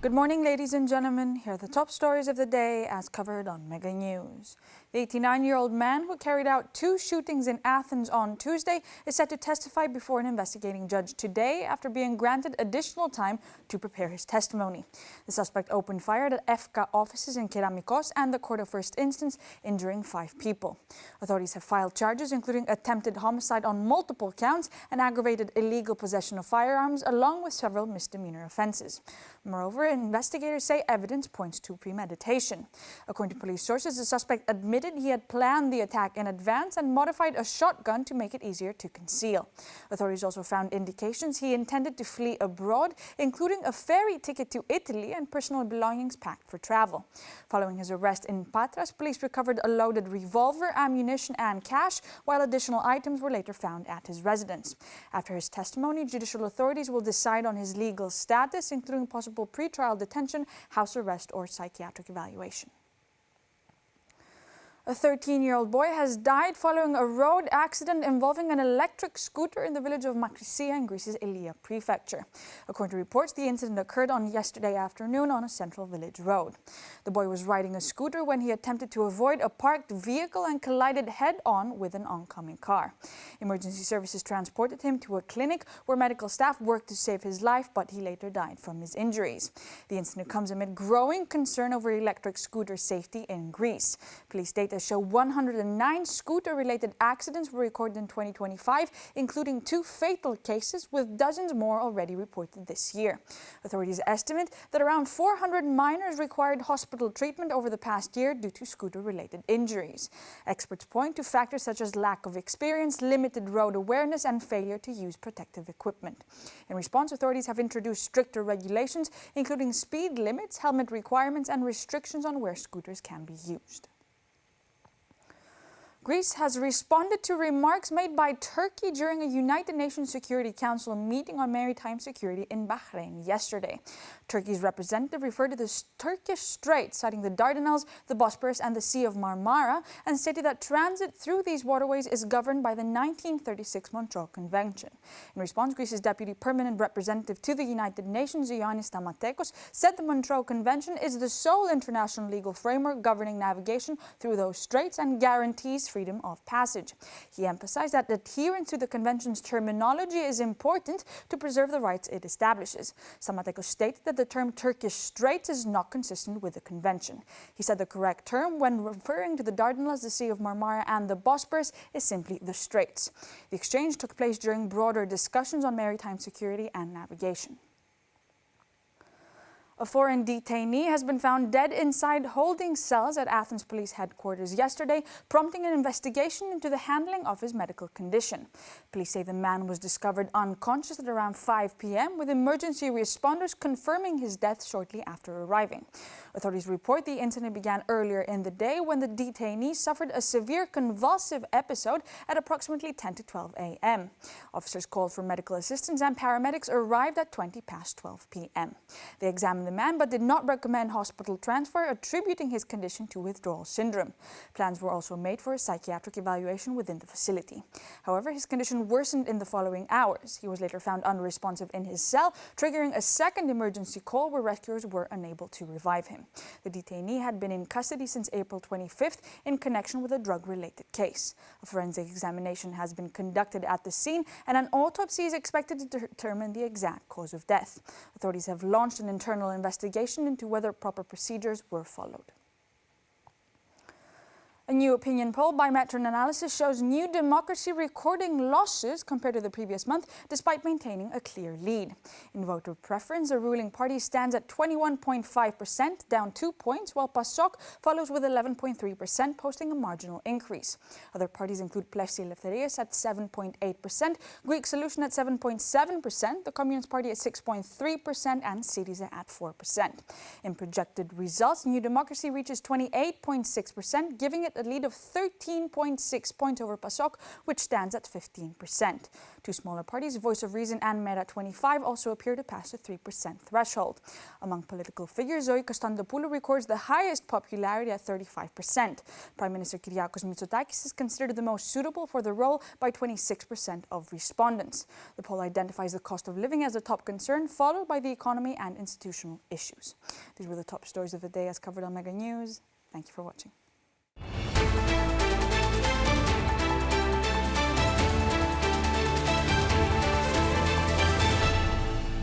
Good morning, ladies and gentlemen. Here are the top stories of the day as covered on Mega News. The 89-year-old man who carried out 2 shootings in Athens on Tuesday is set to testify before an investigating judge today after being granted additional time to prepare his testimony. The suspect opened fire at EFCA offices in Keramikos and the Court of First Instance, injuring 5 people. Authorities have filed charges including attempted homicide on multiple counts and aggravated illegal possession of firearms, along with several misdemeanor offenses. Moreover, investigators say evidence points to premeditation. According to police sources, the suspect admitted he had planned the attack in advance and modified a shotgun to make it easier to conceal. Authorities also found indications he intended to flee abroad, including a ferry ticket to Italy and personal belongings packed for travel. Following his arrest in Patras, police recovered a loaded revolver, ammunition and cash, while additional items were later found at his residence. After his testimony, judicial authorities will decide on his legal status, including possible pre-trial detention, house arrest or psychiatric evaluation. A 13-year-old boy has died following a road accident involving an electric scooter in the village of Makrisia in Greece's Elea prefecture. According to reports, the incident occurred on yesterday afternoon on a central village road. The boy was riding a scooter when he attempted to avoid a parked vehicle and collided head-on with an oncoming car. Emergency services transported him to a clinic where medical staff worked to save his life, but he later died from his injuries. The incident comes amid growing concern over electric scooter safety in Greece. Police data show 109 scooter-related accidents were recorded in 2025, including 2 fatal cases, with dozens more already reported this year. Authorities estimate that around 400 minors required hospital treatment over the past year due to scooter-related injuries. Experts point to factors such as lack of experience, limited road awareness, and failure to use protective equipment. In response, authorities have introduced stricter regulations, including speed limits, helmet requirements, and restrictions on where scooters can be used. Greece has responded to remarks made by Turkey during a United Nations Security Council meeting on maritime security in Bahrain yesterday. Turkey's representative referred to the Turkish Straits, citing the Dardanelles, the Bosporus, and the Sea of Marmara, and stated that transit through these waterways is governed by the 1936 Montreux Convention. In response, Greece's Deputy Permanent Representative to the United Nations, Ioannis Stamatakos, said the Montreux Convention is the sole international legal framework governing navigation through those straits and guarantees freedom of passage. He emphasized that adherence to the convention's terminology is important to preserve the rights it establishes. Stamatakos stated that the term Turkish Straits is not consistent with the convention. He said the correct term when referring to the Dardanelles, the Sea of Marmara, and the Bosporus is simply the Straits. The exchange took place during broader discussions on maritime security and navigation. A foreign detainee has been found dead inside holding cells at Athens police headquarters yesterday, prompting an investigation into the handling of his medical condition. Police say the man was discovered unconscious at around 5 p.m., with emergency responders confirming his death shortly after arriving. Authorities report the incident began earlier in the day when the detainee suffered a severe convulsive episode at approximately 10 to 12 a.m. Officers called for medical assistance and paramedics arrived at 20 past 12 p.m. They examined the man but did not recommend hospital transfer, attributing his condition to withdrawal syndrome. Plans were also made for a psychiatric evaluation within the facility. However, his condition worsened in the following hours. He was later found unresponsive in his cell, triggering a second emergency call where rescuers were unable to revive him. The detainee had been in custody since April 25th in connection with a drug-related case. A forensic examination has been conducted at the scene, and an autopsy is expected to determine the exact cause of death. Authorities have launched an internal investigation into whether proper procedures were followed. A new opinion poll by Meta-Analysis shows New Democracy recording losses compared to the previous month, despite maintaining a clear lead. In voter preference, the ruling party stands at 21.5%, down 2 points, while PASOK follows with 11.3%, posting a marginal increase. Other parties include Plesi Eleftherias at 7.8%, Greek Solution at 7.7%, the Communist Party at 6.3%, and Syriza at 4%. In projected results, New Democracy reaches 28.6%, giving it a lead of 13.6 points over PASOK, which stands at 15%. Two smaller parties, Voice of Reason and Mera25, also appear to pass the 3% threshold. Among political figures, Zoe Constantopoulou records the highest popularity at 35%. Prime Minister Kyriakos Mitsotakis is considered the most suitable for the role by 26% of respondents. The poll identifies the cost of living as a top concern, followed by the economy and institutional issues. These were the top stories of the day as covered on Mega News. Thank you for watching.